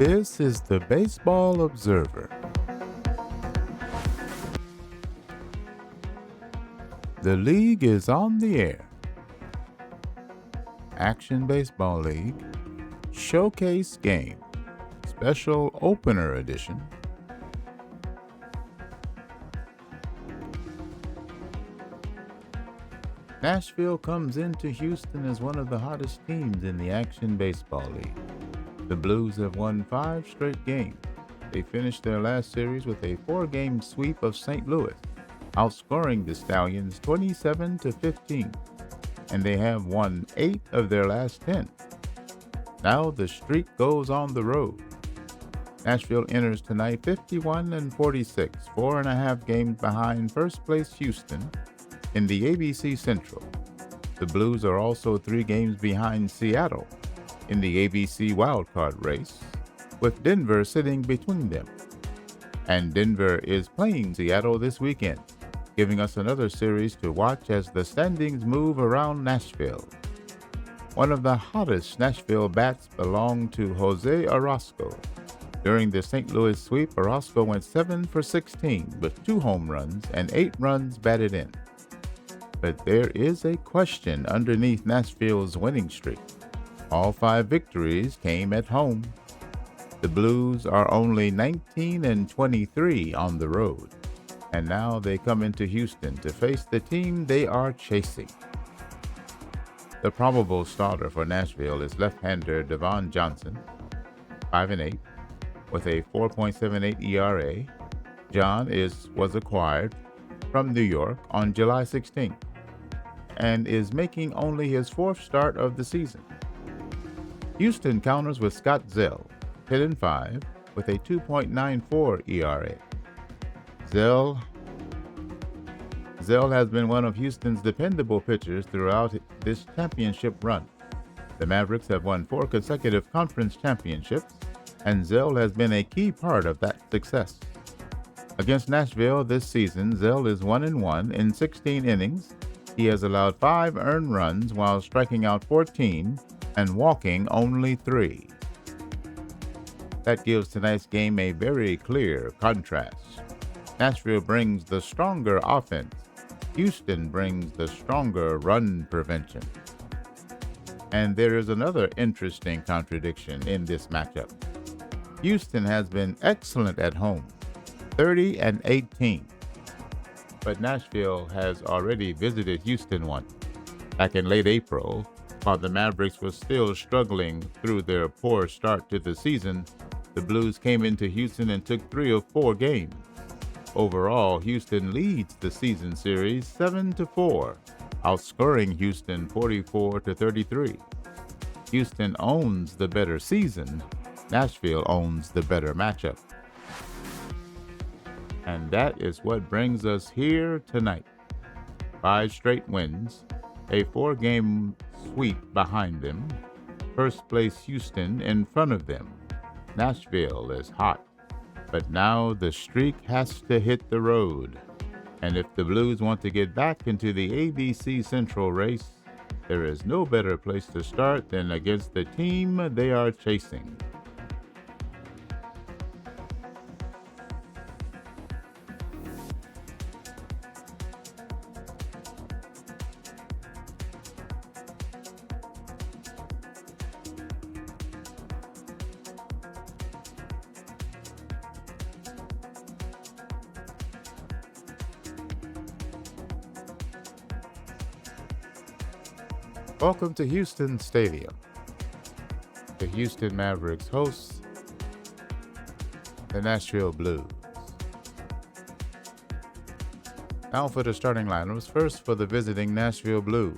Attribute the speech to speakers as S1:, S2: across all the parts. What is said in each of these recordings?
S1: This is the Baseball Observer. The league is on the air. Action Baseball League Showcase Game Special Opener Edition. Nashville comes into Houston as one of the hottest teams in the Action Baseball League. The Blues have won 5 straight games. They finished their last series with a 4-game sweep of St. Louis, outscoring the Stallions 27-15, and they have won 8 of their last 10. Now the streak goes on the road. Nashville enters tonight 51-46, 4.5 games behind first place Houston in the ABC Central. The Blues are also 3 games behind Seattle in the ABC wildcard race, with Denver sitting between them. And Denver is playing Seattle this weekend, giving us another series to watch as the standings move around Nashville. One of the hottest Nashville bats belonged to Jose Orozco. During the St. Louis sweep, Orozco went 7 for 16 with 2 home runs and 8 runs batted in. But there is a question underneath Nashville's winning streak. All 5 victories came at home. The Blues are only 19-23 on the road, and now they come into Houston to face the team they are chasing. The probable starter for Nashville is left-hander Devon Johnson, 5-8, with a 4.78 ERA. John was acquired from New York on July 16th and is making only his 4th start of the season. Houston counters with Scott Zell, 10-5, with a 2.94 ERA. Zell has been one of Houston's dependable pitchers throughout this championship run. The Mavericks have won 4 consecutive conference championships, and Zell has been a key part of that success. Against Nashville this season, Zell is 1-1 in 16 innings. He has allowed 5 earned runs while striking out 14 and walking only 3. That gives tonight's game a very clear contrast. Nashville brings the stronger offense. Houston brings the stronger run prevention. And there is another interesting contradiction in this matchup. Houston has been excellent at home, 30-18. But Nashville has already visited Houston once, back in late April, while the Mavericks were still struggling through their poor start to the season. The Blues came into Houston and took 3 of 4 games. Overall, Houston leads the season series 7-4, outscoring Houston 44-33. Houston owns the better season. Nashville owns the better matchup. And that is what brings us here tonight. 5 straight wins, a 4-game sweep behind them, first place Houston in front of them. Nashville is hot, but now the streak has to hit the road. And if the Blues want to get back into the ABC Central race, there is no better place to start than against the team they are chasing. Welcome to Houston Stadium. The Houston Mavericks host the Nashville Blues. Now for the starting lineups. First for the visiting Nashville Blues.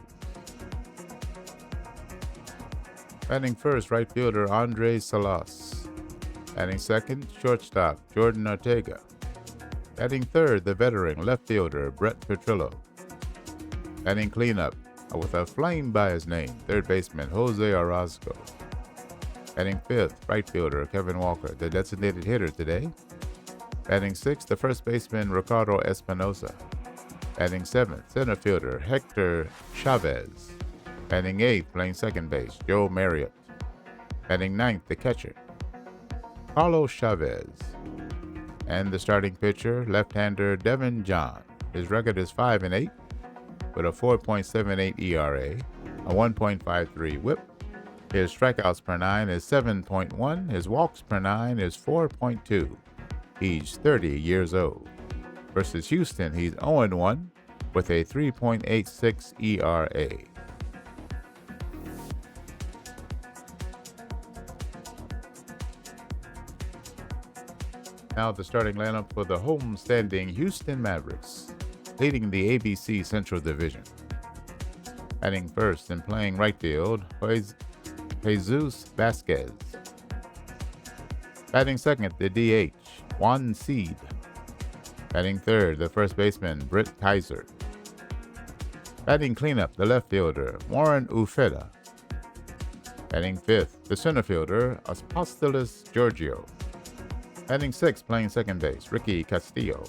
S1: Batting first, right fielder Andre Salas. Batting second, shortstop Jordan Ortega. Batting third, the veteran left fielder Brett Petrillo. Batting cleanup, with a flame by his name, third baseman Jose Orozco. Batting fifth, right fielder Kevin Walker, the designated hitter today. Batting sixth, the first baseman Ricardo Espinosa. Batting seventh, center fielder Hector Chavez. Batting eighth, playing second base, Joe Marriott. Batting ninth, the catcher Carlos Chavez. And the starting pitcher, left-hander Devin John. His record is 5-8 with a 4.78 ERA, a 1.53 WHIP. His strikeouts per nine is 7.1. His walks per nine is 4.2. He's 30 years old. Versus Houston, he's 0-1 with a 3.86 ERA. Now the starting lineup for the home-standing Houston Mavericks, leading the ABC Central Division. Batting first and playing right field, Jesus Vasquez. Batting second, the DH, Juan Seed. Batting third, the first baseman, Brent Kaiser. Batting cleanup, the left fielder, Warren Ufeda. Batting fifth, the center fielder, Apostolos Georgiou. Batting sixth, playing second base, Ricky Castillo.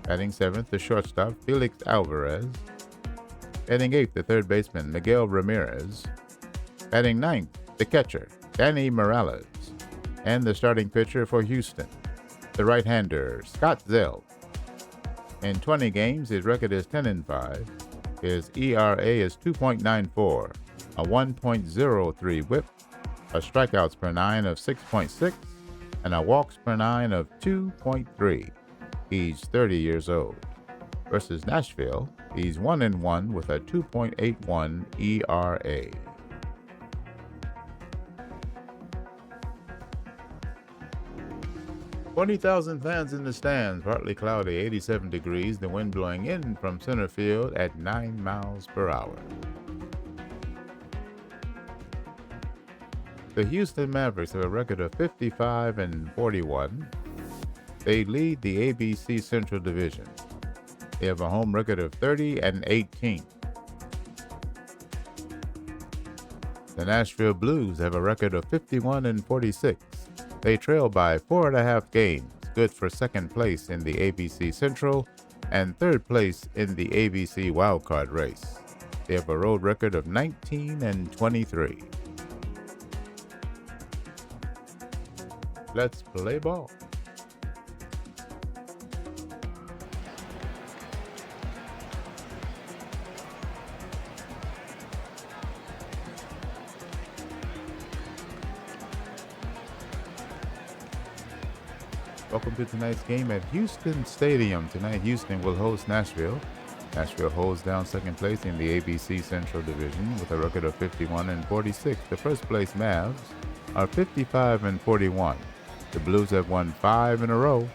S1: Batting seventh, the shortstop, Felix Alvarez. Batting eighth, the third baseman, Miguel Ramirez. Batting ninth, the catcher, Danny Morales. And the starting pitcher for Houston, the right-hander, Scott Zell. In 20 games, his record is 10-5. His ERA is 2.94, a 1.03 WHIP, a strikeouts per nine of 6.6, and a walks per nine of 2.3. He's 30 years old. Versus Nashville, he's 1-1 with a 2.81 ERA. "20,000 fans in the stands, partly cloudy, 87 degrees, the wind blowing in from center field at 9 miles per hour. The Houston Mavericks have a record of 55-41. They lead the ABC Central Division. They have a home record of 30-18. The Nashville Blues have a record of 51-46. They trail by 4.5 games, good for second place in the ABC Central and third place in the ABC wildcard race. They have a road record of 19-23. Let's play ball. Welcome to tonight's game at Houston Stadium. Tonight, Houston will host Nashville. Nashville holds down second place in the ABC Central Division with a record of 51-46. The first place Mavs are 55-41. The Blues have won 5 in a row.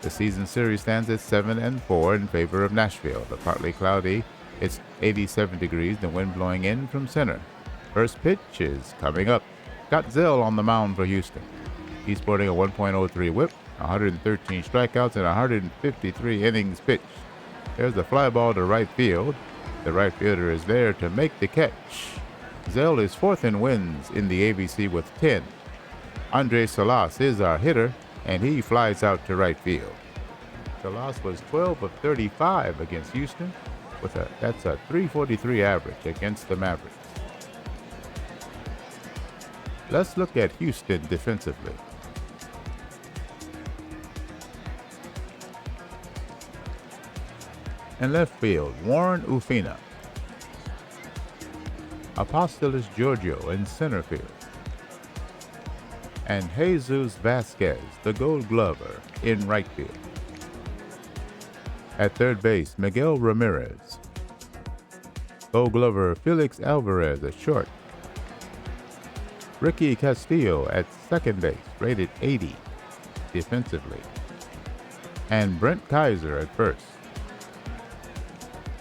S1: The season series stands at 7-4 in favor of Nashville. The partly cloudy, it's 87 degrees, the wind blowing in from center. First pitch is coming up. Scott Zell on the mound for Houston. He's sporting a 1.03 whip, 113 strikeouts, and 153 innings pitched. There's the fly ball to right field. The right fielder is there to make the catch. Zell is fourth in wins in the ABC with 10. Andre Salas is our hitter, and he flies out to right field. Salas was 12 of 35 against Houston, that's a .343 average against the Mavericks. Let's look at Houston defensively. In left field, Warren Ufeda. Apostolos Georgiou in center field. And Jesus Vasquez, the Gold Glover, in right field. At third base, Miguel Ramirez. Gold Glover Felix Alvarez at short. Ricky Castillo at second base, rated 80 defensively. And Brent Kaiser at first.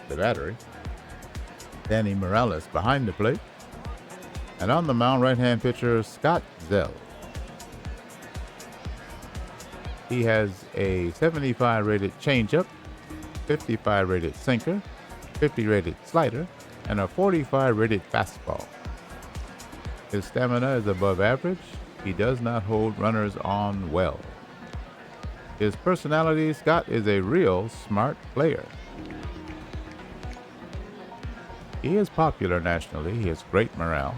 S1: The battery, Danny Morales behind the plate. And on the mound, right-hand pitcher Scott Zell. He has a 75 rated changeup, 55 rated sinker, 50 rated slider, and a 45 rated fastball. His stamina is above average. He does not hold runners on well. His personality, Scott is a real smart player. He is popular nationally. He has great morale.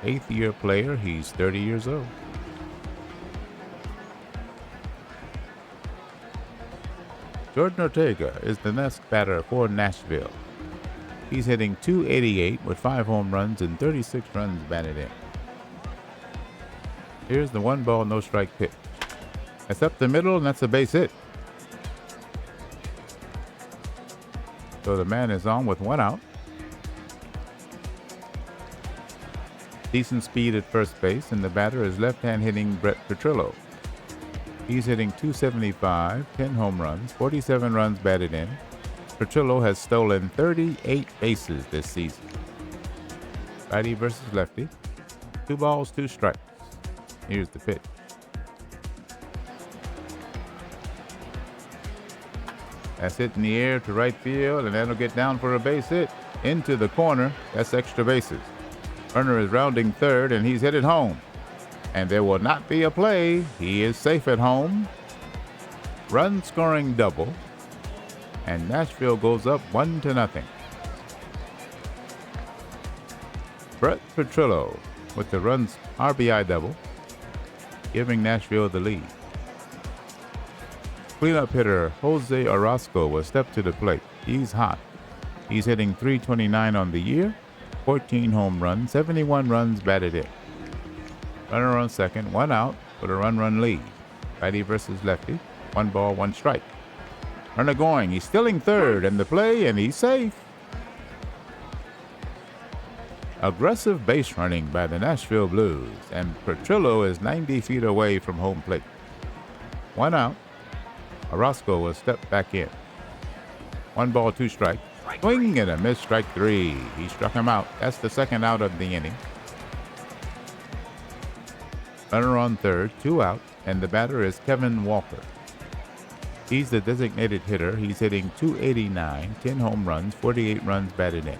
S1: 8th year player, he's 30 years old. Jordan Ortega is the next batter for Nashville. He's hitting .288 with 5 home runs and 36 runs batted in. Here's the 1-ball, no strike pitch. That's up the middle, and that's a base hit. So the man is on with 1 out. Decent speed at first base, and the batter is left-hand hitting Brett Petrillo. He's hitting .275, 10 home runs, 47 runs batted in. Petrillo has stolen 38 bases this season. Righty versus lefty. 2 balls, 2 strikes. Here's the pitch. That's hit in the air to right field, and that'll get down for a base hit. Into the corner. That's extra bases. Runner is rounding third, and he's headed home. And there will not be a play. He is safe at home. Run scoring double. And Nashville goes up 1-0. Brett Petrillo with the runs RBI double, giving Nashville the lead. Cleanup hitter Jose Orozco will step to the plate. He's hot. He's hitting .329 on the year, 14 home runs, 71 runs batted in. Runner on second, 1 out with a run lead. Righty versus lefty, 1 ball, 1 strike. Runner going, he's stealing third in the play, and he's safe. Aggressive base running by the Nashville Blues, and Petrillo is 90 feet away from home plate. 1 out. Orozco will step back in. 1 ball, 2 strikes. Swing and a miss, strike 3. He struck him out. That's the second out of the inning. Runner on third, 2 out, and the batter is Kevin Walker. He's the designated hitter. He's hitting .289, 10 home runs, 48 runs batted in.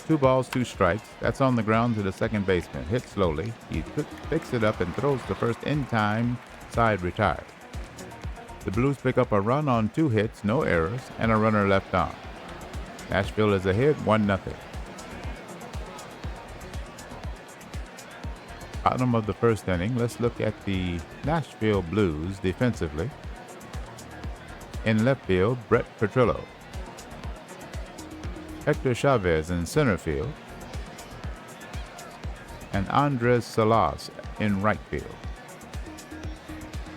S1: 2 balls, 2 strikes. That's on the ground to the second baseman. Hit slowly. He picks it up and throws the first in time. Side retired. The Blues pick up a run on 2 hits, no errors, and a runner left on. Nashville is ahead 1-0. Bottom of the first inning, let's look at the Nashville Blues defensively. In left field, Brett Petrillo. Hector Chavez in center field. And Andres Salas in right field.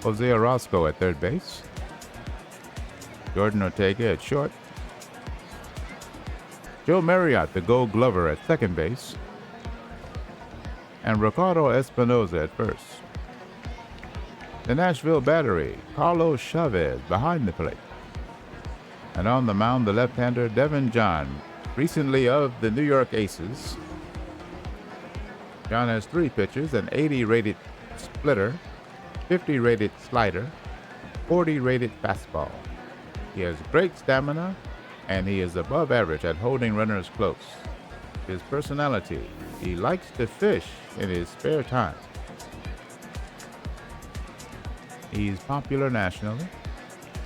S1: Jose Orozco at third base. Jordan Ortega at short. Joe Marriott, the Gold Glover, at second base. And Ricardo Espinoza at first. The Nashville battery, Carlos Chavez behind the plate. And on the mound, the left-hander Devin John, recently of the New York Aces. John has 3 pitches, an 80-rated splitter, 50-rated slider, 40-rated fastball. He has great stamina, and he is above average at holding runners close. His personality, he likes to fish in his spare time. He's popular nationally.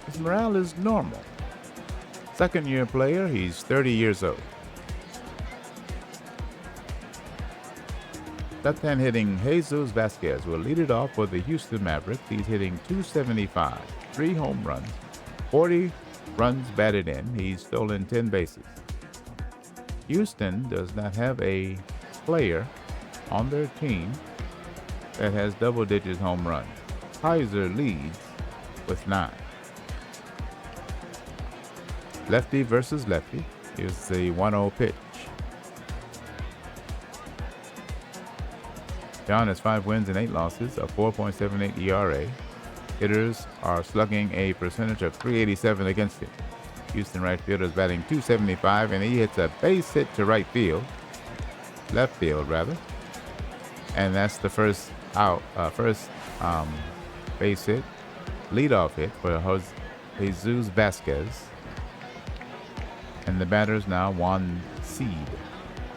S1: His morale is normal. Second-year player, he's 30 years old. Left-hand hitting Jesus Vasquez will lead it off for the Houston Mavericks. He's hitting .275, 3 home runs, 40 runs batted in. He's stolen 10 bases. Houston does not have a player on their team that has double-digit home runs. Kaiser leads with 9. Lefty versus lefty. Here's the 1-0 pitch. John has 5 wins and 8 losses, a 4.78 ERA. Hitters are slugging a percentage of .387 against him. Houston right fielder is batting .275, and he hits a base hit to right field, left field rather, and that's the first base hit, leadoff hit for Jesus Vasquez. And the batter's now Juan Seed,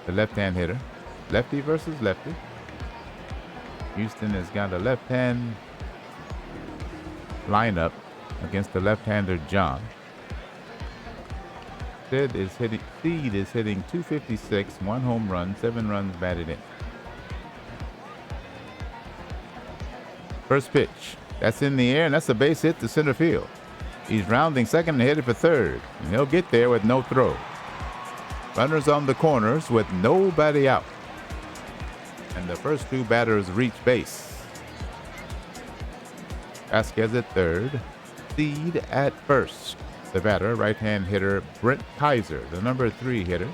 S1: the left-hand hitter. Lefty versus lefty. Houston has got a left-hand lineup against the left-hander John. Seed is hitting .256, 1 home run, 7 runs batted in. First pitch, That's in the air, and that's a base hit to center field. He's rounding second and headed for third, and he'll get there with no throw. Runners on the corners with nobody out. And the first two batters reach base. Vasquez at third. Seed at first. The batter, right-hand hitter Brent Kaiser, the number 3 hitter.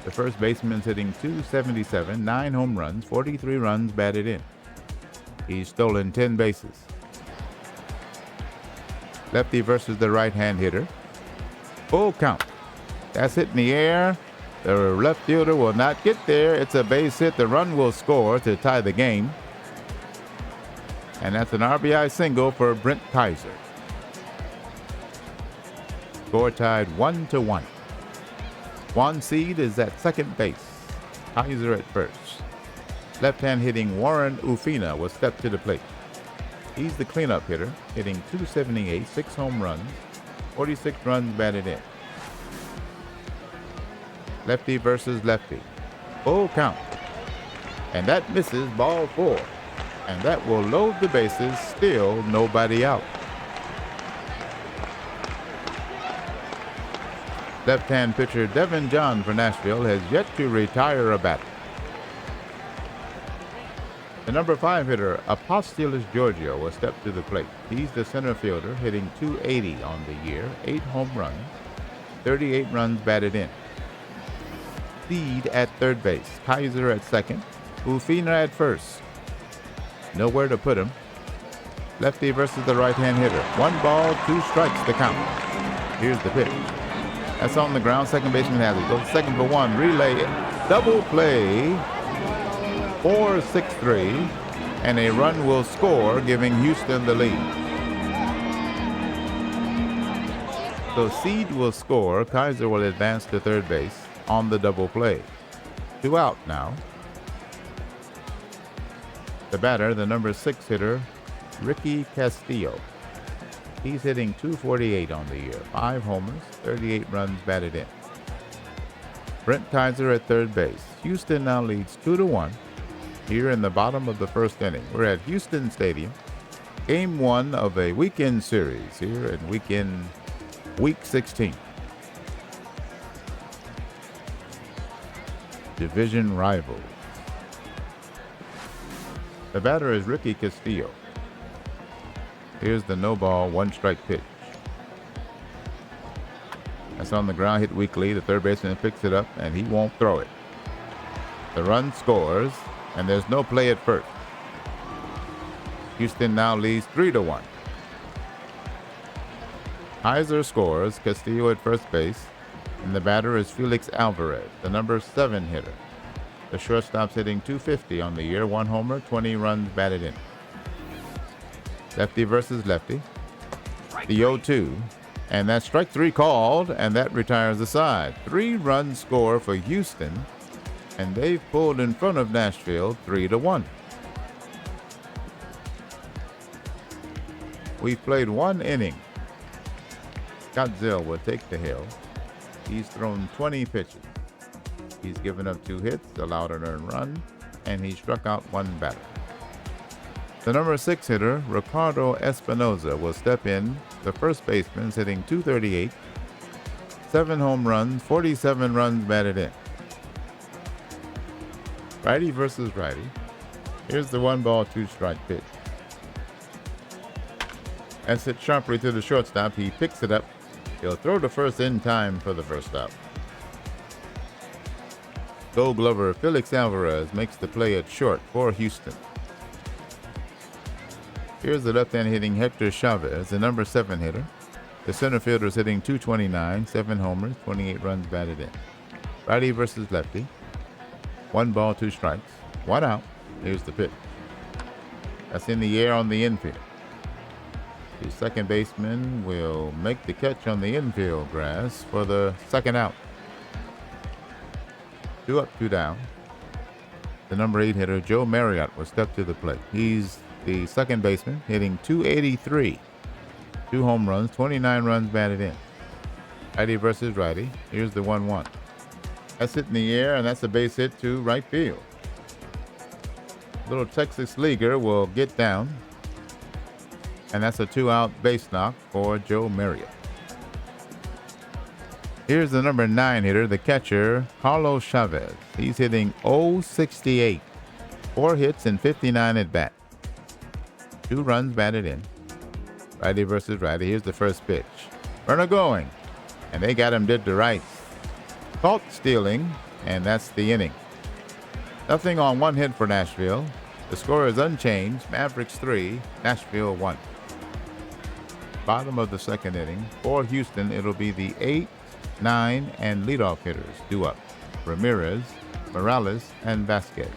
S1: The first baseman's hitting .277, 9 home runs, 43 runs batted in. He's stolen 10 bases. Lefty versus the right-hand hitter. Full count. That's hit in the air. The left fielder will not get there. It's a base hit. The run will score to tie the game. And that's an RBI single for Brent Kaiser. Score tied 1-1. Juan Seed is at second base. Kaiser at first. Left-hand hitting Warren Ufina will step to the plate. He's the cleanup hitter, hitting .278, 6 home runs, 46 runs batted in. Lefty versus lefty. Full count. And that misses, ball 4. And that will load the bases, still nobody out. Left-hand pitcher Devin John for Nashville has yet to retire a batter. The number 5 hitter Apostolos Georgiou will step to the plate. He's the center fielder, hitting .280 on the year, 8 home runs, 38 runs batted in. Seed at third base, Kaiser at second, Ufina at first. Nowhere to put him. Lefty versus the right-hand hitter. 1 ball, 2 strikes to count. Here's the pitch. That's on the ground. Second baseman has it. Goes second for 1. Relay. Double play. 4-6-3. And a run will score, giving Houston the lead. So Seed will score. Kaiser will advance to third base on the double play. 2 out now. The batter, the number 6 hitter, Ricky Castillo. He's hitting .248 on the year, 5 homers, 38 runs batted in. Brent Kaiser at third base. Houston now leads 2-1 here in the bottom of the first inning. We're at Houston Stadium, game 1 of a weekend series here in week 16. Division rivals. The batter is Ricky Castillo. Here's the no ball, 1 strike pitch. That's on the ground, hit weakly. The third baseman picks it up, and he won't throw it. The run scores, and there's no play at first. Houston now leads 3-1. Kaiser scores, Castillo at first base, and the batter is Felix Alvarez, the number 7 hitter. The shortstop's hitting .250 on the year, 1 homer, 20 runs batted in. Lefty versus lefty. The 0-2. And that's strike 3 called, and that retires the side. 3-run score for Houston, and they've pulled in front of Nashville 3-1. We've played 1 inning. Scott Zell will take the hill. He's thrown 20 pitches. He's given up 2 hits, allowed an earned run, and he struck out 1 batter. The number 6 hitter, Ricardo Espinoza, will step in. The first baseman's hitting .238, 7 home runs, 47 runs batted in. Righty versus righty. Here's the 1 ball, 2 strike pitch. That's hit sharply to the shortstop. He picks it up. He'll throw to first in time for the first out. Gold Glover Felix Alvarez makes the play at short for Houston. Here's the left-hand hitting Hector Chavez, the number 7 hitter. The center fielder is hitting .229, 7 homers, 28 runs batted in. Righty versus lefty. 1 ball, 2 strikes. 1 out. Here's the pitch. That's in the air on the infield. The second baseman will make the catch on the infield grass for the second out. 2 up, 2 down. The number 8 hitter, Joe Marriott, will step to the plate. He's the second baseman, hitting .283. 2 home runs, 29 runs batted in. Righty versus righty. Here's the 1-1. That's hit in the air, and that's a base hit to right field. Little Texas leaguer will get down. And that's a 2-out base knock for Joe Marriott. Here's the number 9 hitter, the catcher, Carlos Chavez. He's hitting .068. 4 hits and 59 at bat. 2 runs batted in. Righty versus righty. Here's the first pitch. Runner going. And they got him dead to rights. Caught stealing, and that's the inning. Nothing on 1 hit for Nashville. The score is unchanged. Mavericks 3, Nashville 1. Bottom of the second inning. For Houston, it'll be the 8, 9, and leadoff hitters due up. Ramirez, Morales, and Vasquez.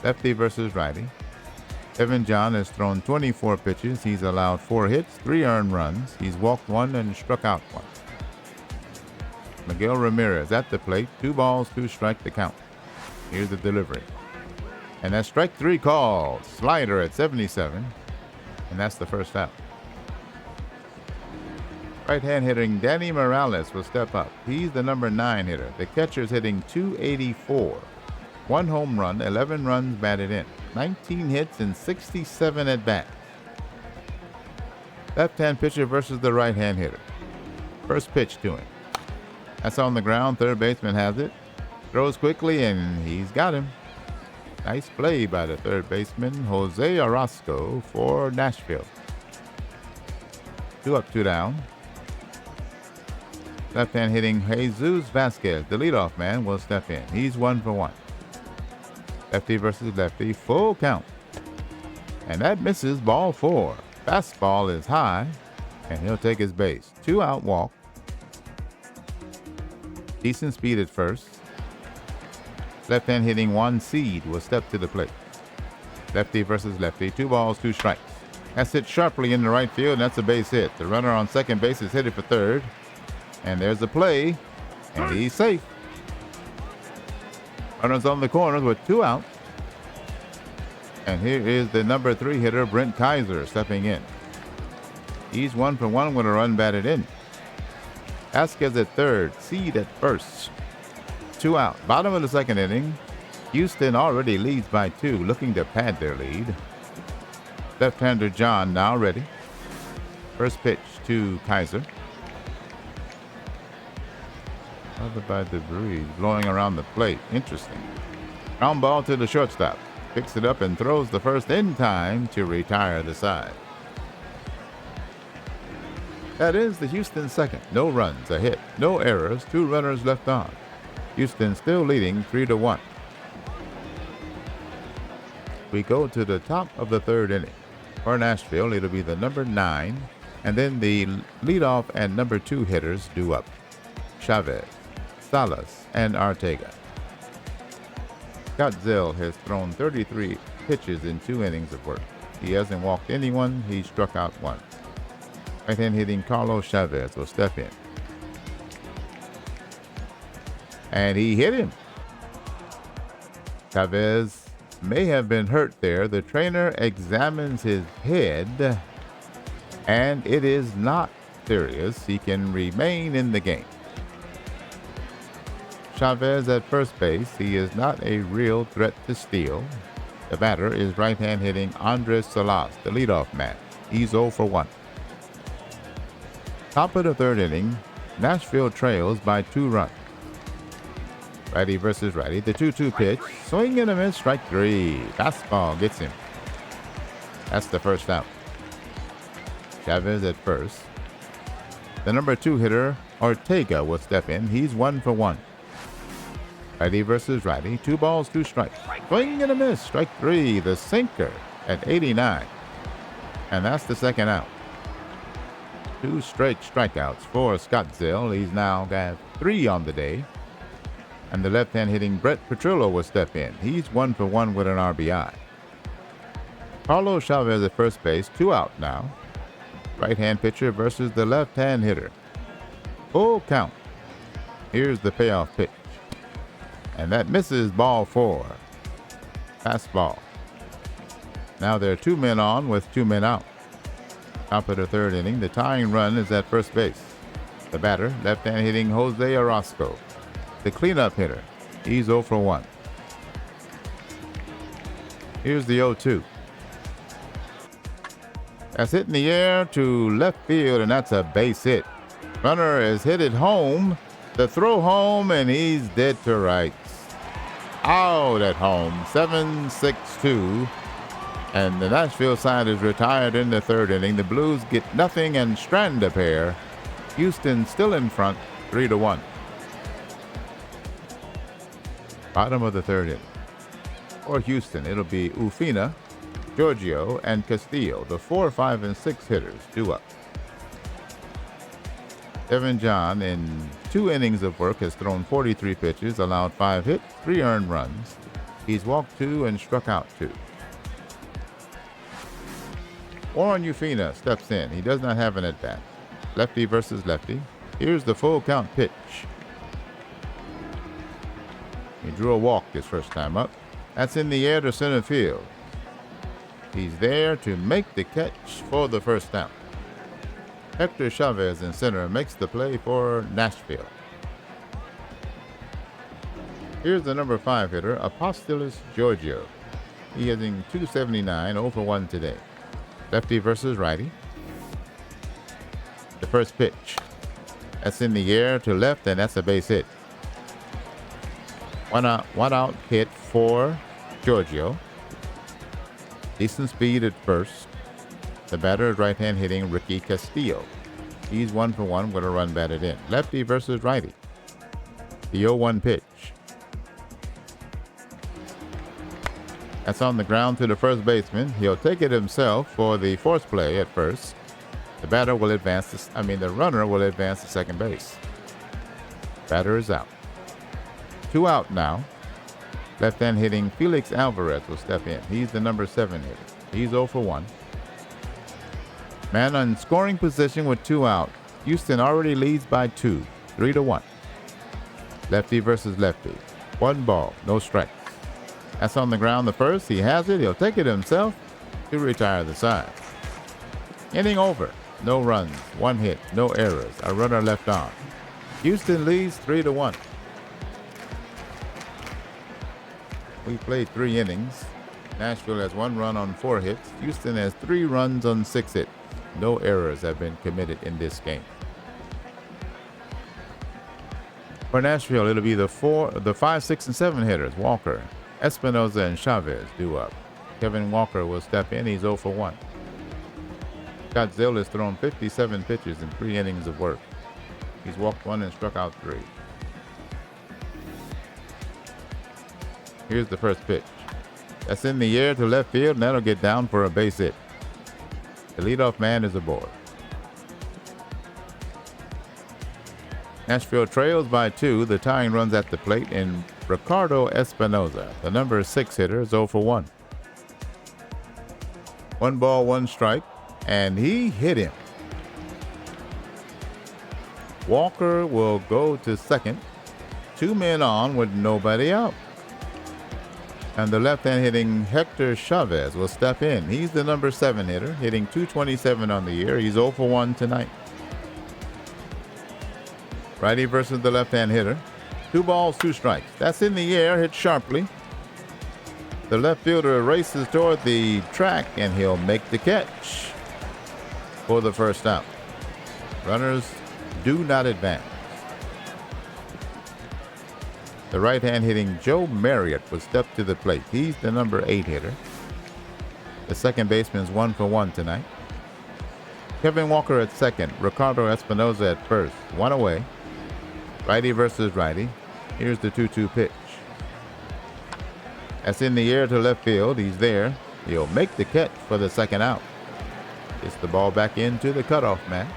S1: Lefty versus righty. Evan John has thrown 24 pitches. He's allowed 4 hits, 3 earned runs. He's walked 1 and struck out 1. Miguel Ramirez at the plate. 2 balls, 2 strike the count. Here's the delivery. And that's strike 3 called. Slider at 77. And that's the first out. Right-hand hitting Danny Morales will step up. He's the number 9 hitter. The catcher's hitting .284. 1 home run, 11 runs batted in. 19 hits and 67 at bat. Left-hand pitcher versus the right-hand hitter. First pitch to him. That's on the ground. Third baseman has it. Throws quickly, and he's got him. Nice play by the third baseman, Jose Orozco, for Nashville. 2 up, 2 down. Left-hand hitting Jesus Vasquez, the leadoff man, will step in. He's 1 for 1. Lefty versus lefty, full count. And that misses, ball 4. Fastball is high, and he'll take his base. 2-out walk. Decent speed at first. Left-hand hitting Juan Seed will step to the plate. Lefty versus lefty, 2 balls, 2 strikes. That's hit sharply in the right field, and that's a base hit. The runner on second base is headed for third. And there's the play, and he's safe. Runners on the corners with 2 out. And here is the number 3 hitter, Brent Kaiser, stepping in. He's 1 for 1 with a run batted in. Vasquez at third, Seed at first. 2 out. Bottom of the second inning. Houston already leads by 2, looking to pad their lead. Left-hander John now ready. First pitch to Kaiser. Bothered by debris blowing around the plate. Interesting. Ground ball to the shortstop. Picks it up and throws the first in time to retire the side. That is the Houston second. No runs, a hit, no errors, 2 runners left on. Houston still leading 3-1. We go to the top of the third inning. For Nashville, it'll be the number 9, and then the leadoff and number 2 hitters due up. Chavez, Salas, and Arteaga. Scott Zell has thrown 33 pitches in 2 innings of work. He hasn't walked anyone. He struck out 1. Right-hand hitting Carlos Chavez will step in. And he hit him. Chavez may have been hurt there. The trainer examines his head, and it is not serious. He can remain in the game. Chavez at first base. He is not a real threat to steal. The batter is right-hand hitting Andres Salas, the leadoff man. He's 0 for 1. Top of the third inning, Nashville trails by 2 runs. Righty versus righty, the 2-2 pitch. Swing and a miss, strike 3. Fastball gets him. That's the first out. Chavez at first. The number 2 hitter, Arteaga, will step in. He's 1 for 1. Righty versus righty, 2 balls, 2 strikes. Swing and a miss, strike 3. The sinker at 89. And that's the second out. 2 straight strikeouts for Scott Zell. He's now got 3 on the day. And the left-hand hitting Brett Petrillo will step in. He's 1 for 1 with an RBI. Carlos Chavez at first base, 2 out now. Right-hand pitcher versus the left-hand hitter. Full count. Here's the payoff pitch. And that misses, ball 4. Fastball. Now there are 2 men on with 2 men out. Top of the third inning, the tying run is at first base. The batter, left-hand hitting Jose Orozco. The cleanup hitter, he's 0 for 1. Here's the 0-2. That's hit in the air to left field, and that's a base hit. Runner is hit it home. The throw home, and he's dead to rights. Out at home, 7-6-2. And the Nashville side is retired in the third inning. The Blues get nothing and strand a pair. Houston still in front, 3-1. Bottom of the third inning. For Houston, it'll be Ufina, Giorgio, and Castillo. The 4, 5, and 6 hitters due up. Evan John, in 2 innings of work, has thrown 43 pitches, allowed 5 hits, 3 earned runs. He's walked 2 and struck out 2. Warren Ufina steps in. He does not have an at-bat. Lefty versus lefty. Here's the full count pitch. He drew a walk his first time up. That's in the air to center field. He's there to make the catch for the first out. Hector Chavez in center makes the play for Nashville. Here's the number 5 hitter, Apostolos Giorgio. He hitting .279, 0 for 1 today. Lefty versus righty. The first pitch. That's in the air to left, and that's a base hit. One out hit for Giorgio. Decent speed at first. The batter is right-hand hitting Ricky Castillo. He's 1 for 1 with a run batted in. Lefty versus righty. The 0-1 pitch. That's on the ground to the first baseman. He'll take it himself for the force play at first. The runner will advance to second base. Batter is out. 2 out now. Left-hand hitting Felix Alvarez will step in. He's the number 7 hitter. He's 0 for 1. Man on scoring position with 2 out. Houston already leads by 2, 3-1. Lefty versus lefty. 1 ball, no strikes. That's on the ground the first. He has it. He'll take it himself to retire the side. Inning over. No runs, 1 hit, no errors. A runner left on. Houston leads 3-1. We played 3 innings. Nashville has 1 run on 4 hits. Houston has 3 runs on 6 hits. No errors have been committed in this game. For Nashville, it'll be the 5, 6, and 7 hitters. Walker, Espinosa, and Chavez due up. Kevin Walker will step in. He's 0 for 1. Scott Zill has thrown 57 pitches in 3 innings of work. He's walked 1 and struck out 3. Here's the first pitch. That's in the air to left field, and that'll get down for a base hit. The leadoff man is aboard. Nashville trails by 2. The tying runs at the plate in Ricardo Espinosa, the number 6 hitter, is 0 for 1. 1 ball, 1 strike, and he hit him. Walker will go to second. 2 men on with nobody out. And the left-hand hitting Hector Chavez will step in. He's the number 7 hitter, hitting .227 on the year. He's 0 for 1 tonight. Righty versus the left-hand hitter. 2 balls, 2 strikes. That's in the air, hit sharply. The left fielder races toward the track, and he'll make the catch for the first out. Runners do not advance. The right-hand hitting Joe Marriott will step to the plate. He's the number 8 hitter. The second baseman's 1 for 1 tonight. Kevin Walker at second. Ricardo Espinosa at first. 1 away. Righty versus righty. Here's the 2-2 pitch. That's in the air to left field. He's there. He'll make the catch for the second out. Gets the ball back into the cutoff man.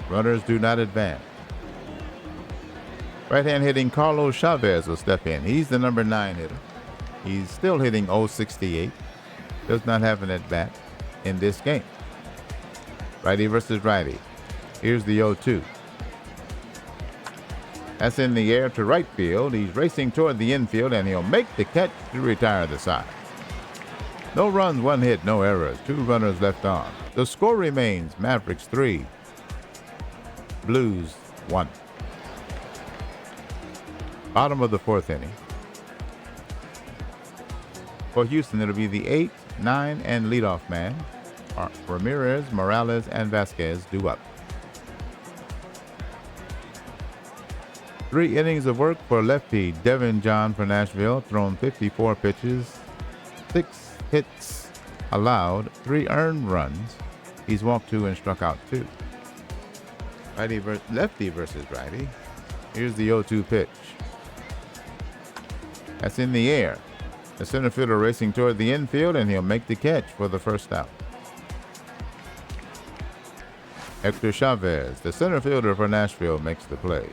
S1: Runners do not advance. Right-hand hitting Carlos Chavez will step in. He's the number 9 hitter. He's still hitting .068. Does not have an at-bat in this game. Righty versus righty. Here's the 0-2. That's in the air to right field. He's racing toward the infield, and he'll make the catch to retire the side. No runs, 1 hit, no errors. 2 runners left on. The score remains Mavericks 3, Blues 1. Bottom of the 4th inning. For Houston, it'll be the 8, 9, and leadoff man, Ramirez, Morales, and Vasquez due up. 3 innings of work for lefty Devin John for Nashville, thrown 54 pitches, 6 hits allowed, 3 earned runs. He's walked 2 and struck out 2. Lefty versus righty. Here's the 0-2 pitch. That's in the air. The center fielder racing toward the infield, and he'll make the catch for the first out. Hector Chavez, the center fielder for Nashville, makes the play.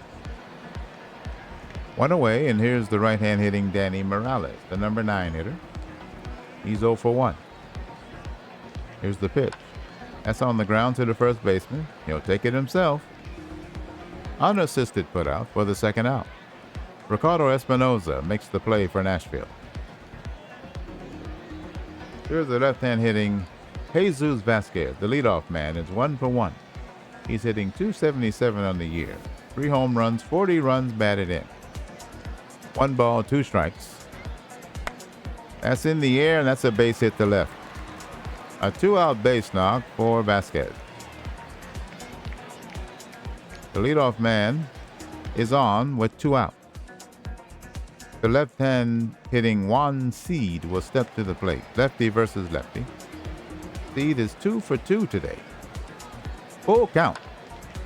S1: 1 away, and here's the right-hand hitting Danny Morales, the number 9 hitter. He's 0 for 1. Here's the pitch. That's on the ground to the first baseman. He'll take it himself. Unassisted put out for the second out. Ricardo Espinoza makes the play for Nashville. Here's the left-hand hitting Jesus Vasquez, the leadoff man, is 1 for 1. He's hitting .277 on the year. 3 home runs, 40 runs batted in. 1 ball, 2 strikes. That's in the air, and that's a base hit to left. A 2-out base knock for Vasquez. The leadoff man is on with 2 out. The left-hand hitting Juan Seed will step to the plate. Lefty versus lefty. Seed is 2 for 2 today. Full count.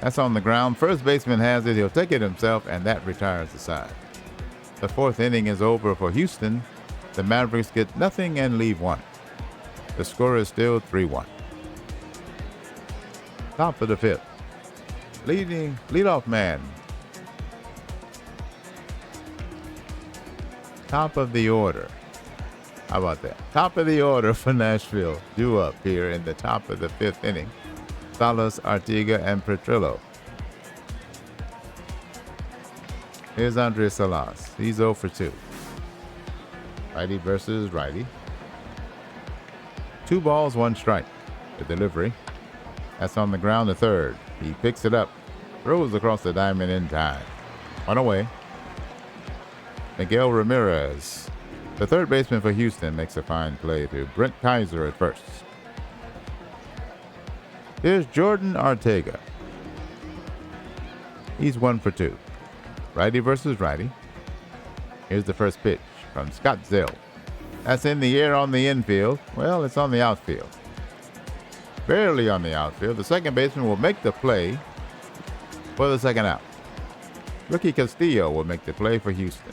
S1: That's on the ground. First baseman has it. He'll take it himself, and that retires the side. The 4th inning is over for Houston. The Mavericks get nothing and leave 1. The score is still 3-1. Top of the 5th. Leadoff man. Top of the order. How about that? Top of the order for Nashville. Due up here in the top of the 5th inning. Salas, Artiga, and Petrillo. Here's Andres Salas. He's 0 for 2. Righty versus righty. 2 balls, 1 strike. The delivery. That's on the ground to third. He picks it up. Throws across the diamond in time. 1 away. Miguel Ramirez, the third baseman for Houston, makes a fine play to Brent Kaiser at first. Here's Jordan Arteaga. He's 1 for 2. Righty versus righty. Here's the first pitch from Scott Zell. That's in the air on the infield. Well, it's on the outfield. Barely on the outfield. The second baseman will make the play for the second out. Ricky Castillo will make the play for Houston.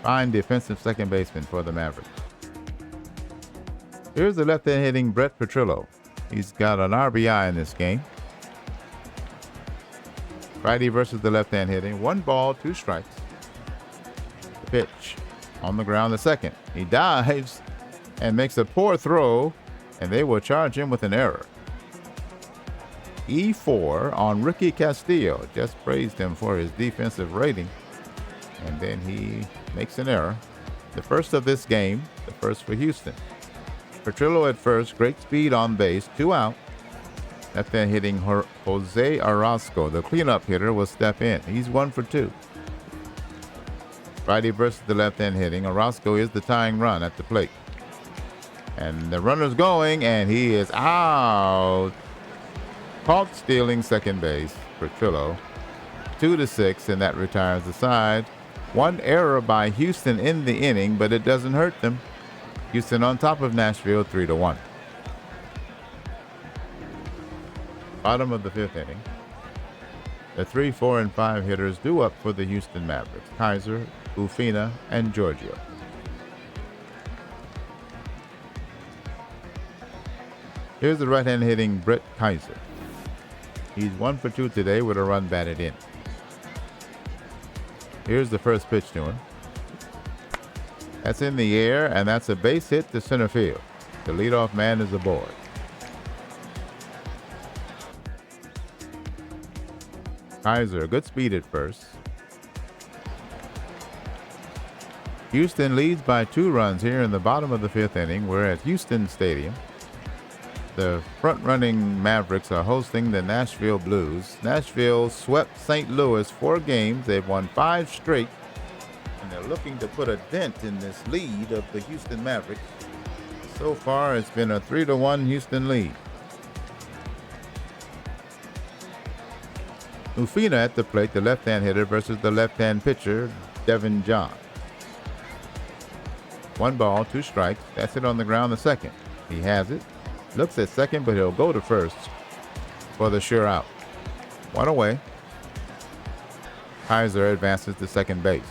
S1: Fine defensive second baseman for the Mavericks. Here's the left-hand hitting Brett Petrillo. He's got an RBI in this game. Righty versus the left-hand hitting. 1 ball, 2 strikes. The pitch on the ground, the second. He dives and makes a poor throw, and they will charge him with an error. E4 on Ricky Castillo. Just praised him for his defensive rating. And then he makes an error. The first of this game, the first for Houston. Petrillo at first, great speed on base, 2 out. Left-hand hitting Jose Orozco, the cleanup hitter, will step in. He's 1 for 2. Righty versus the left-hand hitting. Orozco is the tying run at the plate. And the runner's going, and he is out. Caught stealing second base. Petrillo. 2-6, and that retires the side. 1 error by Houston in the inning, but it doesn't hurt them. Houston on top of Nashville, 3-1. Bottom of the 5th inning. The 3, 4, and 5 hitters due up for the Houston Mavericks. Kaiser, Ufina, and Giorgio. Here's the right-hand hitting Brett Kaiser. He's 1 for 2 today with a run batted in. Here's the first pitch to him. That's in the air, and that's a base hit to center field. The leadoff man is aboard. Kaiser, good speed at first. Houston leads by 2 runs here in the bottom of the 5th inning. We're at Houston Stadium. The front-running Mavericks are hosting the Nashville Blues. Nashville swept St. Louis 4 games. They've won 5 straight, and they're looking to put a dent in this lead of the Houston Mavericks. So far, it's been a 3-1 Houston lead. Ufina at the plate, the left-hand hitter versus the left-hand pitcher, Devin John. 1 ball, 2 strikes. That's it on the ground, the second. He has it. Looks at second, but he'll go to first for the sure out. 1 away. Kaiser advances to second base.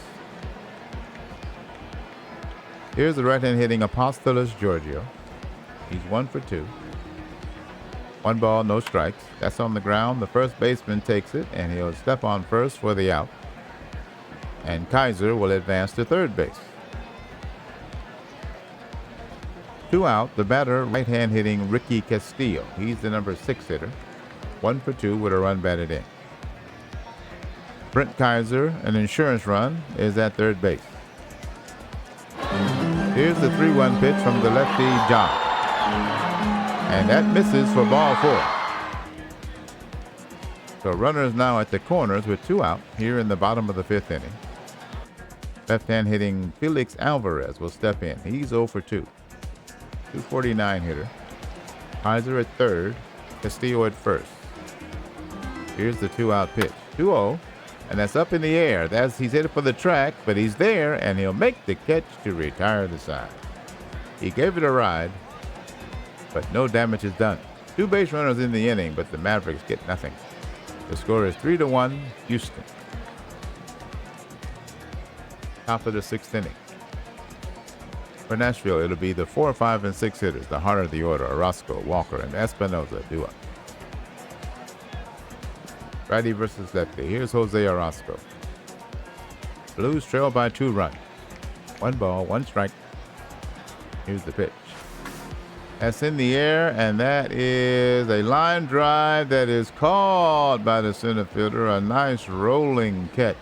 S1: Here's the right-hand hitting Apostolos Giorgio. He's 1 for 2. 1 ball, no strikes. That's on the ground. The first baseman takes it, and he'll step on first for the out. And Kaiser will advance to third base. 2 out. The batter, right-hand hitting Ricky Castillo. He's the number 6 hitter. 1 for 2 with a run batted in. Brent Kaiser, an insurance run, is at third base. Here's the 3-1 pitch from the lefty John. And that misses for ball 4. So runners now at the corners with 2 out here in the bottom of the 5th inning. Left-hand hitting Felix Alvarez will step in. He's 0 for 2. 249 hitter. Kaiser at third. Castillo at first. Here's the 2-out pitch. 2-0. And that's up in the air. He's headed for the track, but he's there, and he'll make the catch to retire the side. He gave it a ride, but no damage is done. 2 base runners in the inning, but the Mavericks get nothing. The score is 3-1 Houston. Top of the 6th inning. For Nashville, it'll be the 4, 5, and 6 hitters, the heart of the order, Orozco, Walker, and Espinoza due up. Righty versus lefty. Here's Jose Orozco. Blues trail by 2 runs. 1 ball, 1 strike. Here's the pitch. That's in the air, and that is a line drive that is caught by the center fielder. A nice rolling catch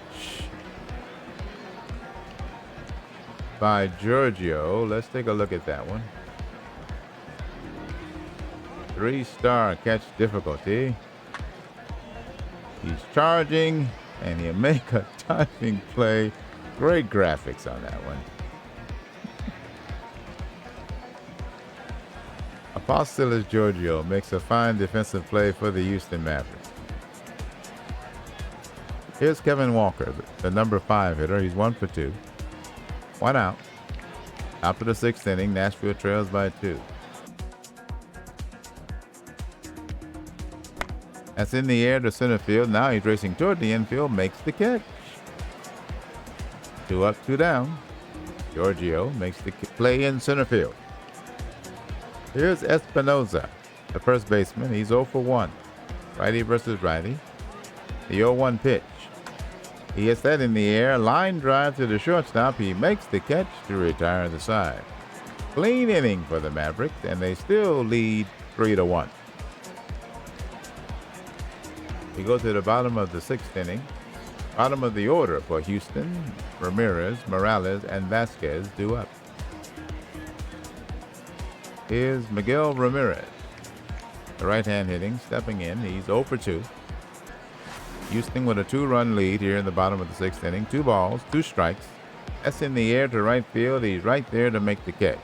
S1: by Giorgio. Let's take a look at that one. 3-star catch difficulty. He's charging, and he'll make a diving play. Great graphics on that one. Apostolos Giorgio makes a fine defensive play for the Houston Mavericks. Here's Kevin Walker, the number 5 hitter. He's 1 for 2. 1 out. Top of the 6th inning, Nashville trails by 2. That's in the air to center field. Now he's racing toward the infield, makes the catch. 2 up, 2 down. Giorgio makes the play in center field. Here's Espinoza, the first baseman. He's 0 for 1. Righty versus righty. The 0-1 pitch. He hits that in the air. Line drive to the shortstop. He makes the catch to retire the side. Clean inning for the Mavericks, and they still lead 3-1. We go to the bottom of the 6th inning. Bottom of the order for Houston. Ramirez, Morales, and Vasquez due up. Here's Miguel Ramirez, the right-hand hitting, stepping in. He's 0 for 2. Houston with a 2-run lead here in the bottom of the 6th inning. 2 balls, 2 strikes. That's in the air to right field. He's right there to make the catch.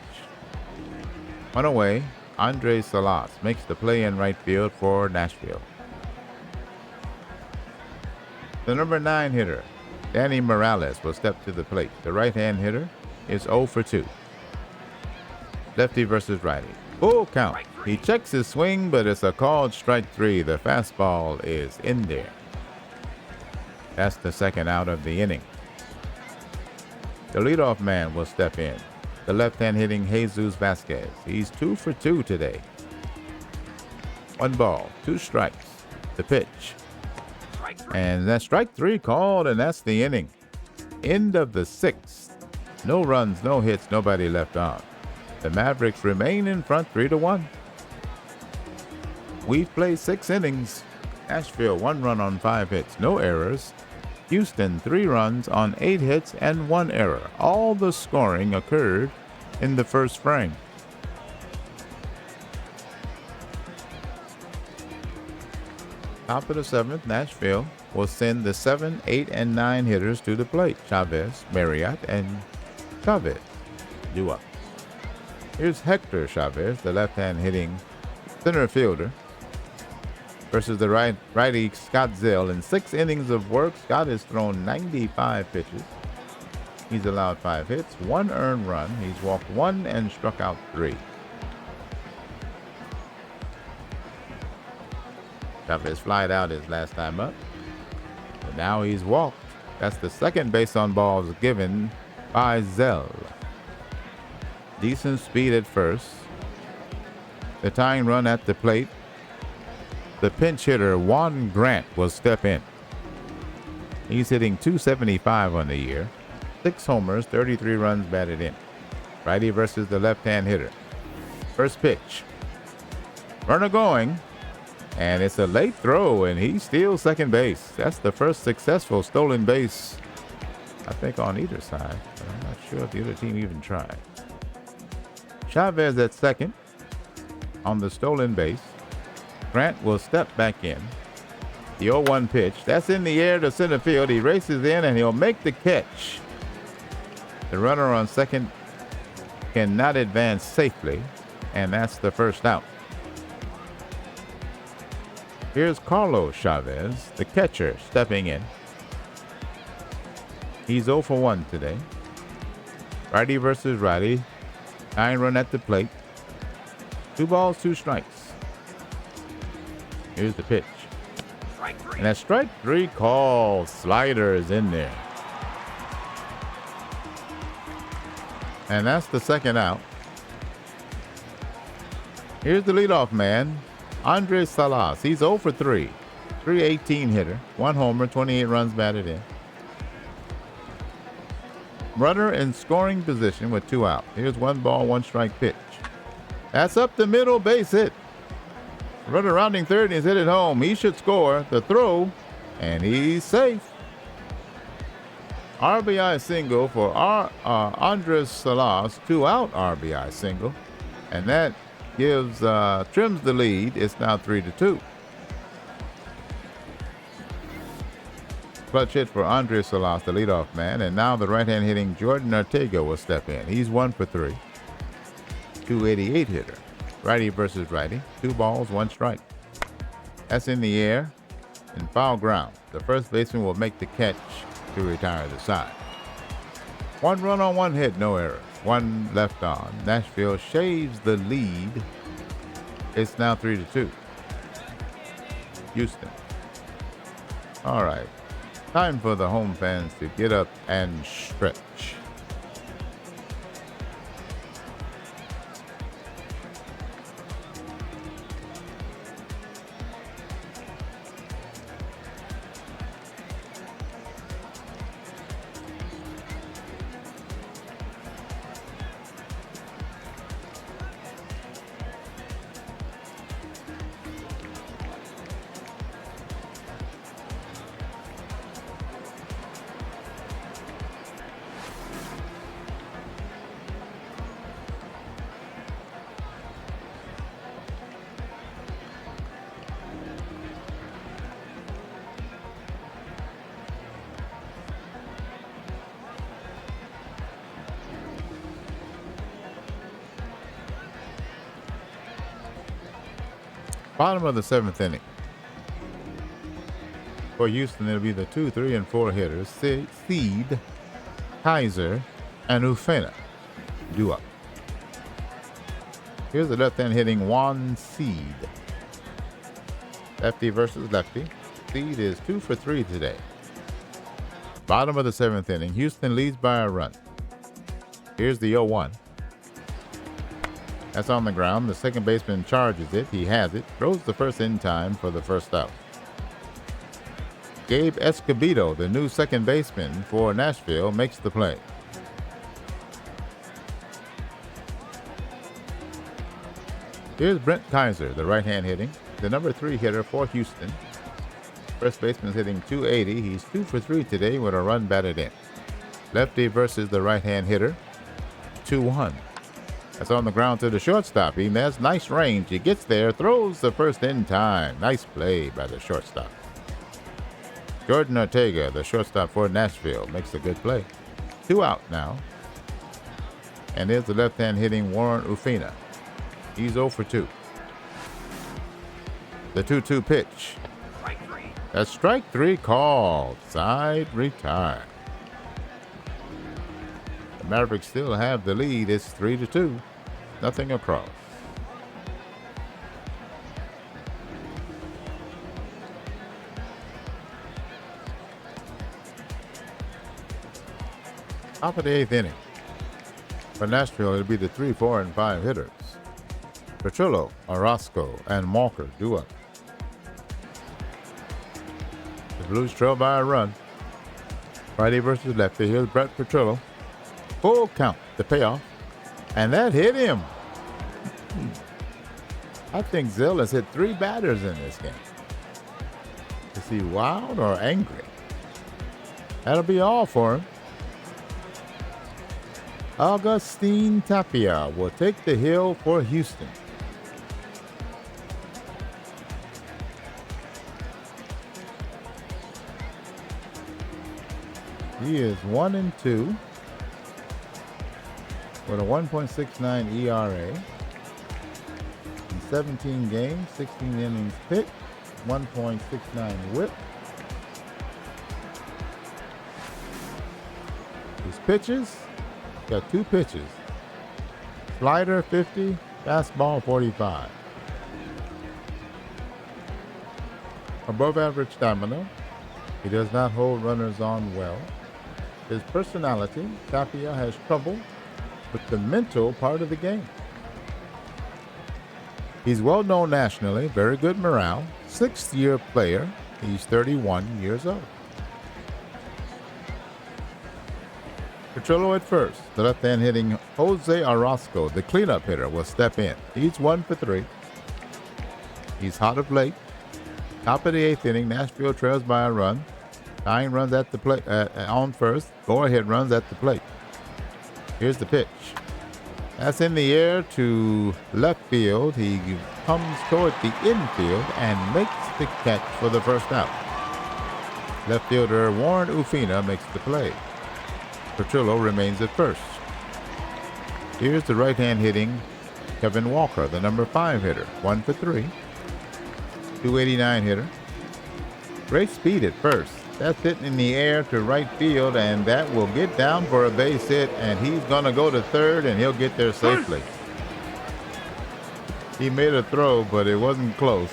S1: 1 away. Andre Salas makes the play in right field for Nashville. The number 9 hitter, Danny Morales, will step to the plate. The right-hand hitter is 0 for 2. Lefty versus righty. Full count. He checks his swing, but it's a called strike 3. The fastball is in there. That's the 2nd out of the inning. The leadoff man will step in. The left-hand hitting Jesus Vasquez. He's 2 for 2 today. 1 ball, 2 strikes. The pitch. And that's strike 3 called, and that's the inning. End of the 6th. No runs, no hits, nobody left on. The Mavericks remain in front 3-1. We've played 6 innings. Nashville 1 run on 5 hits, no errors. Houston 3 runs on 8 hits and 1 error. All the scoring occurred in the first frame. Top of the 7th, Nashville will send the 7, 8, and 9 hitters to the plate. Chavez, Marriott, and Chavez due up. Here's Hector Chavez, the left-hand hitting center fielder, versus the righty Scott Zell. In 6 innings of work, Scott has thrown 95 pitches. He's allowed 5 hits, 1 earned run. He's walked 1 and struck out 3. Chavez flied out his last time up, but now he's walked. That's the second base on balls given by Zell. Decent speed at first. The tying run at the plate. The pinch hitter, Juan Grant, will step in. He's hitting .275 on the year. 6 homers, 33 runs batted in. Righty versus the left-hand hitter. First pitch. Runner going. And it's a late throw, and he steals second base. That's the first successful stolen base, I think, on either side. But I'm not sure if the other team even tried. Chavez at second on the stolen base. Grant will step back in. The 0-1 pitch. That's in the air to center field. He races in, and he'll make the catch. The runner on second cannot advance safely, and that's the first out. Here's Carlos Chavez, the catcher, stepping in. He's 0 for 1 today. Righty versus righty. 9 run at the plate. 2 balls, 2 strikes. Here's the pitch. And that strike 3 call. Slider is in there. And that's the second out. Here's the leadoff man, Andres Salas. He's 0 for 3. 318 hitter. 1 homer, 28 runs batted in. Runner in scoring position with 2 out. Here's 1 ball, 1 strike pitch. That's up the middle, base hit. Runner rounding third and he's hit it home. He should score. The throw, and he's safe. RBI single for Andres Salas. 2 out RBI single. And that gives trims the lead. It's now 3-2. Clutch hit for Andres Salas, the leadoff man, and now the right-hand hitting Jordan Ortega will step in. He's 1 for 3. 288 hitter. Righty versus righty. 2 balls, 1 strike. That's in the air and foul ground. The first baseman will make the catch to retire the side. 1 run on 1 hit, no errors. 1 left on. Nashville shaves the lead. It's now 3-2. Houston. All right. Time for the home fans to get up and stretch. Bottom of the 7th inning. For Houston, it'll be the 2, 3, and 4 hitters. Seed, Kaiser, and Ufena due up. Here's the left-hand hitting Juan Seed. Lefty versus lefty. Seed is 2 for 3 today. Bottom of the 7th inning. Houston leads by a run. Here's the 0-1. That's on the ground. The second baseman charges it. He has it. Throws the first in time for the first out. Gabe Escobedo, the new second baseman for Nashville, makes the play. Here's Brent Kaiser, the right-hand hitting, the number 3 hitter for Houston. First baseman's hitting .280. He's 2 for 3 today with a run batted in. Lefty versus the right-hand hitter. 2-1. That's on the ground to the shortstop. He has nice range. He gets there, throws the first in time. Nice play by the shortstop. Jordan Ortega, the shortstop for Nashville, makes a good play. 2 out now. And there's the left-hand hitting Warren Ufina. He's 0 for 2. The 2-2 pitch. That's strike 3 called. Side retired. The Mavericks still have the lead. It's 3-2. Nothing across. Top of the 8th inning. For Nashville, it'll be the 3, 4, and 5 hitters. Petrillo, Orozco, and Walker due up. The Blues trail by a run. Righty versus lefty. Here's Brett Petrillo. Full count, the payoff. And that hit him. I think Zill has hit 3 batters in this game. Is he wild or angry? That'll be all for him. Agustin Tapia will take the hill for Houston. He is 1-2 with a 1.69 ERA in 17 games, 16 innings pitched, 1.69 whip. His pitches, got 2 pitches. Slider 50, fastball 45. Above average stamina. He does not hold runners on well. His personality, Tapia has trouble with the mental part of the game. He's well known nationally, very good morale, 6th-year player. He's 31 years old. Petrillo at first. The left-hand hitting Jose Orozco, the cleanup hitter, will step in. He's 1 for 3. He's hot of late. Top of the 8th inning, Nashville trails by a run. Tying runs at the plate on first. Go-ahead runs at the plate. Here's the pitch. That's in the air to left field. He comes toward the infield and makes the catch for the first out. Left fielder Warren Ufina makes the play. Petrillo remains at first. Here's the right-hand hitting Kevin Walker, the number 5 hitter. 1 for 3. 289 hitter. Great speed at first. That's hitting in the air to right field, and that will get down for a base hit, and he's going to go to third, and he'll get there safely. He made a throw, but it wasn't close.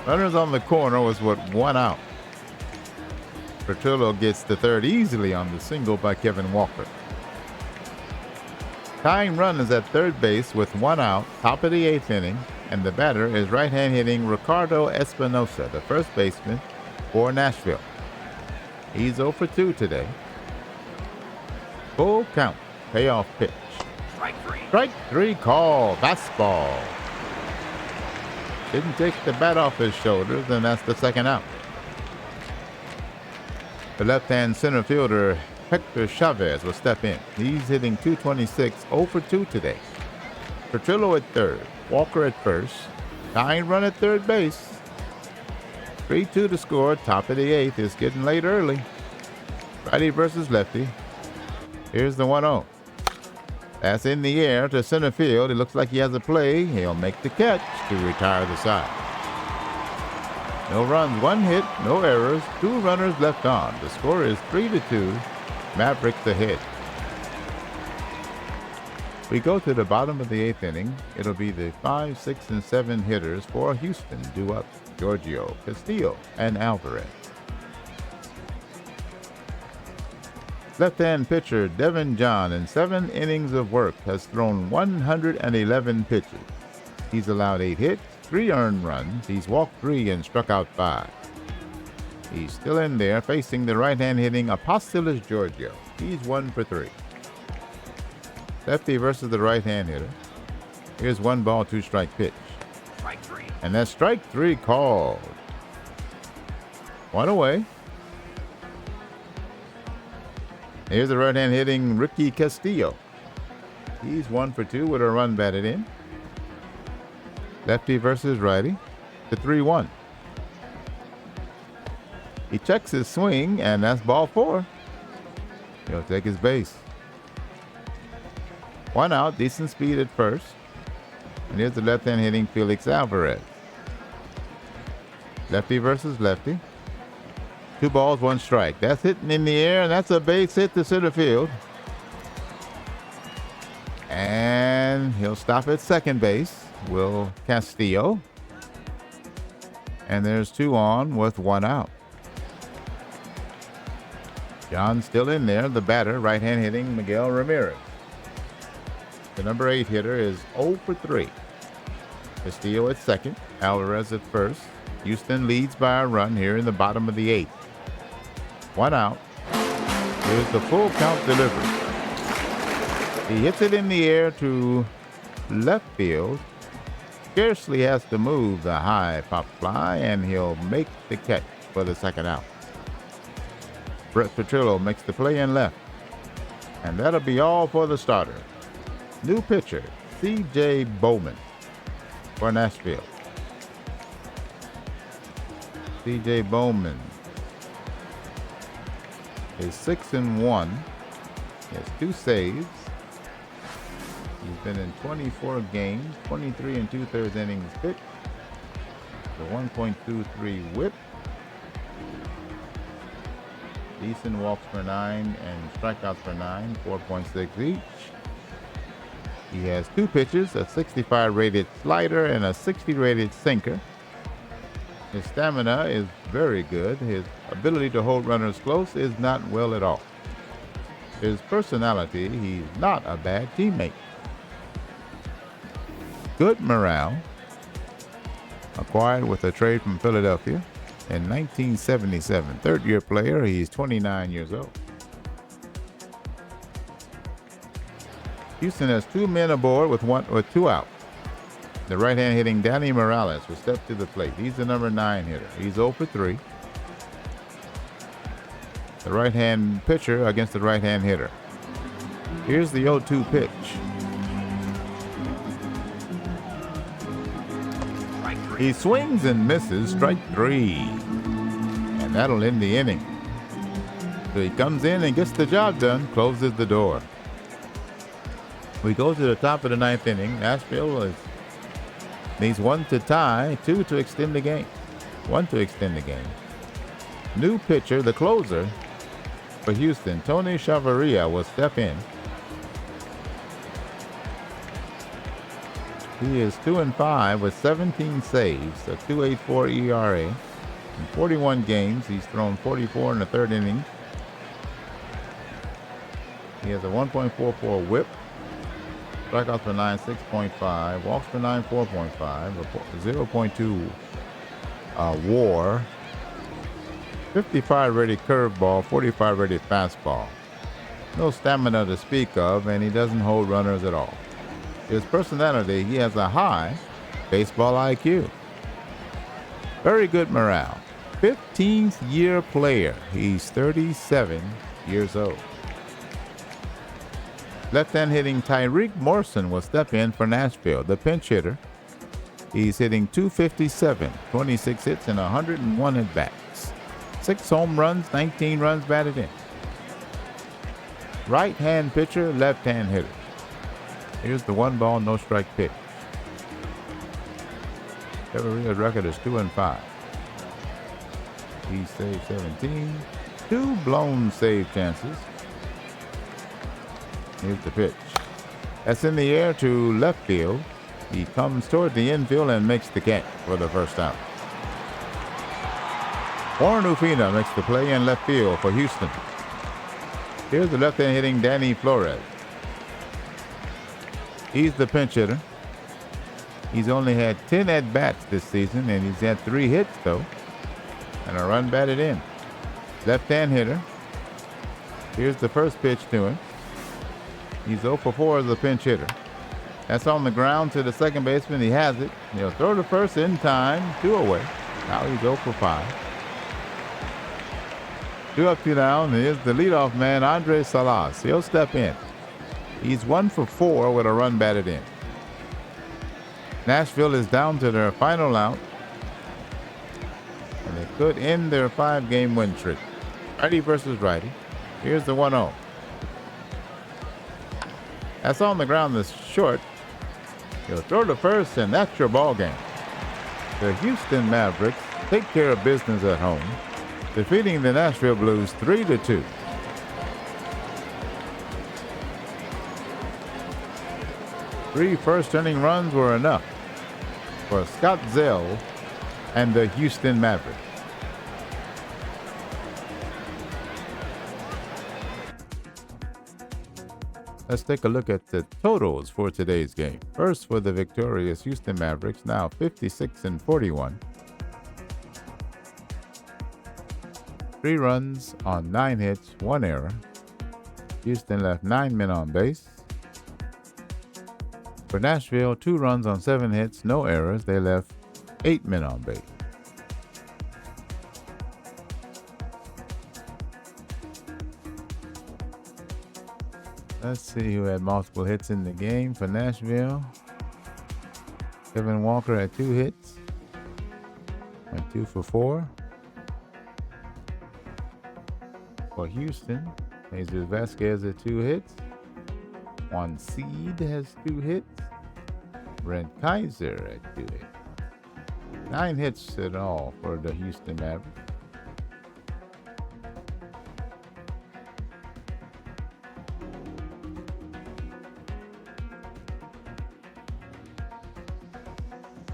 S1: Runners on the corner was what 1 out. Petrillo gets to third easily on the single by Kevin Walker. Tying run is at third base with 1 out, top of the 8th inning, and the batter is right-hand hitting Ricardo Espinosa, the first baseman for Nashville. He's 0 for 2 today. Full count, payoff pitch. Strike 3 call, fastball. Didn't take the bat off his shoulders, and that's the second out. The left-hand center fielder Hector Chavez will step in. He's hitting .226, 0 for 2 today. Petrillo at third, Walker at first. Tying run at third base. 3-2 to score. Top of the 8th. It's getting late early. Righty versus lefty. Here's the 1-0. That's in the air to center field. It looks like he has a play. He'll make the catch to retire the side. No runs, 1 hit, no errors, 2 runners left on. The score is 3-2. Mavericks ahead. We go to the bottom of the 8th inning. It'll be the 5, 6, and 7 hitters for Houston due up. Giorgio, Castillo, and Alvarez. Left-hand pitcher Devin John, in 7 innings of work, has thrown 111 pitches. He's allowed 8 hits, 3 earned runs. He's walked 3 and struck out 5. He's still in there facing the right-hand hitting Apostolos Giorgio. He's 1 for 3. Lefty versus the right-hand hitter. Here's 1 ball, 2 strike pitch. And that's strike 3 called. 1 away. Here's the right-hand hitting Ricky Castillo. He's 1 for 2 with a run batted in. Lefty versus righty. The 3-1. He checks his swing, and that's ball 4. He'll take his base. One out, decent speed at first. And here's the left-hand hitting Felix Alvarez. Lefty versus lefty. 2 balls, 1 strike. That's hitting in the air, and that's a base hit to center field. And he'll stop at second base. Will Castillo. And there's 2 on with 1 out. John still in there. The batter, right-hand hitting Miguel Ramirez. The number 8 hitter is 0 for 3. Castillo at second. Alvarez at first. Houston leads by a run here in the bottom of the 8th. 1 out. Here's the full count delivery. He hits it in the air to left field. Scarcely has to move the high pop fly, and he'll make the catch for the second out. Brett Petrillo makes the play in left. And that'll be all for the starter. New pitcher, C.J. Bowman for Nashville. C.J. Bowman is 6-1. He has 2 saves. He's been in 24 games, 23 2/3 innings pitched. The 1.23 whip. Decent walks per 9 and strikeouts per 9, 4.6 each. He has 2 pitches, a 65 rated slider and a 60 rated sinker. His stamina is very good. His ability to hold runners close is not well at all. His personality, he's not a bad teammate. Good morale. Acquired with a trade from Philadelphia in 1977. Third-year player. He's 29 years old. Houston has 2 men aboard with 2 out. The right-hand hitting Danny Morales will step to the plate. He's the number 9 hitter. He's 0 for 3. The right-hand pitcher against the right-hand hitter. Here's the 0-2 pitch. He swings and misses, strike 3. And that'll end the inning. So he comes in and gets the job done, closes the door. We go to the top of the 9th inning. Nashville needs 1 to tie, 2 to extend the game. 1 to extend the game. New pitcher, the closer for Houston, Tony Chavarria, will step in. He is 2-5 with 17 saves, a 2.84 ERA. In 41 games, he's thrown 44 in the 3rd inning. He has a 1.44 whip. Strikeouts per 9, 6.5. Walks per 9, 4.5. 0.2 WAR. 55 rated curveball, 45 rated fastball. No stamina to speak of, and he doesn't hold runners at all. His personality, he has a high baseball IQ. Very good morale. 15th year player. He's 37 years old. Left-hand hitting Tyreek Morrison will step in for Nashville, the pinch hitter. He's hitting .257, 26 hits and 101 at-bats. 6 home runs, 19 runs batted in. Right-hand pitcher, left-hand hitter. Here's the 1 ball, no strike pitch. Chavarria's record is 2-5. He saved 17. 2 blown save chances. Here's the pitch. That's in the air to left field. He comes toward the infield and makes the catch for the first out. Warren Ufina makes the play in left field for Houston. Here's the left-hand hitting Danny Flores. He's the pinch hitter. He's only had 10 at-bats this season, and he's had 3 hits, though, and a run batted in. Left-hand hitter. Here's the first pitch to him. He's 0 for 4 as a pinch hitter. That's on the ground to the second baseman. He has it. He'll throw to first in time. 2 away. Now he's 0 for 5. 2 up, 2 down. Here's the leadoff man, Andres Salas. He'll step in. He's 1 for 4 with a run batted in. Nashville is down to their final out, and they could end their 5-game win streak. Righty versus righty. Here's the 1-0. That's on the ground. That's short. He'll throw to first, and that's your ball game. The Houston Mavericks take care of business at home, defeating the Nashville Blues 3-2. Three first-inning runs were enough for Scott Zell and the Houston Mavericks. Let's take a look at the totals for today's game. First, for the victorious Houston Mavericks, now 56-41. 3 runs on 9 hits, 1 error. Houston left 9 men on base. For Nashville, 2 runs on 7 hits, no errors. They left 8 men on base. Let's see who had multiple hits in the game for Nashville. Kevin Walker had 2 hits. Went 2 for 4. For Houston, Jesus Vasquez had 2 hits. Juan Seed has 2 hits. Brent Kaiser had 2 hits. 9 hits in all for the Houston Mavericks.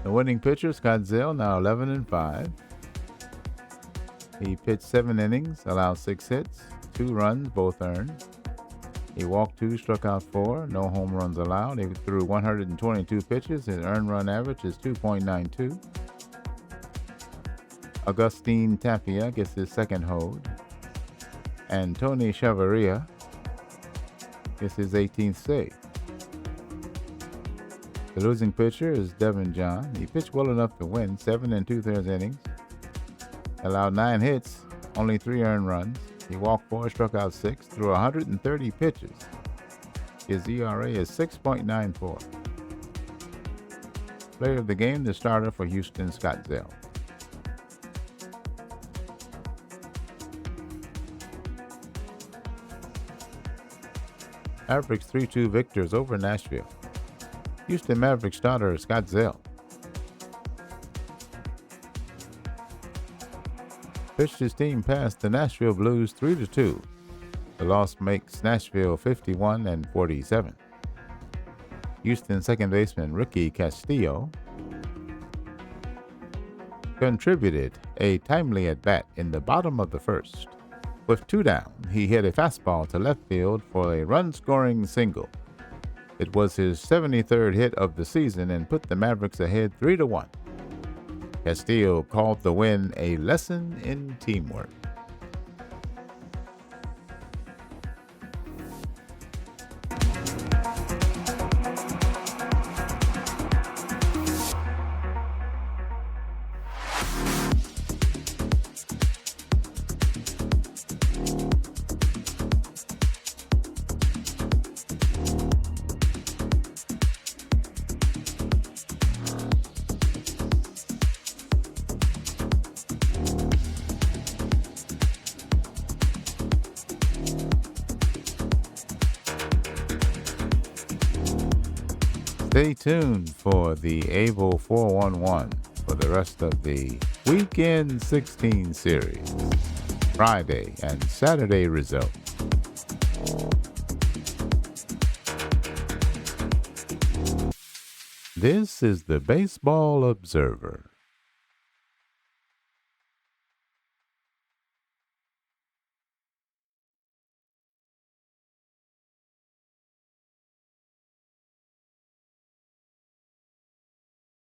S1: The winning pitcher, Scott Zell, now 11-5. He pitched 7 innings, allowed 6 hits, 2 runs, both earned. He walked 2, struck out 4, no home runs allowed. He threw 122 pitches. His earned run average is 2.92. Augustine Tapia gets his second hold. And Tony Chavarria gets his 18th save. The losing pitcher is Devin John. He pitched well enough to win 7 2/3 innings. Allowed 9 hits, only 3 earned runs. He walked 4, struck out 6, threw 130 pitches. His ERA is 6.94. Player of the game, the starter for Houston, Scott Zell. Mavericks 3-2 victors over Nashville. Houston Mavericks starter Scott Zell pitched his team past the Nashville Blues 3-2. The loss makes Nashville 51-47. Houston second baseman Ricky Castillo contributed a timely at-bat in the bottom of the first. With 2 down, he hit a fastball to left field for a run-scoring single. It was his 73rd hit of the season and put the Mavericks ahead 3-1. Castillo called the win a lesson in teamwork. Stay tuned for the ABL 411 for the rest of the Weekend 16 series, Friday and Saturday results. This is the Baseball Observer.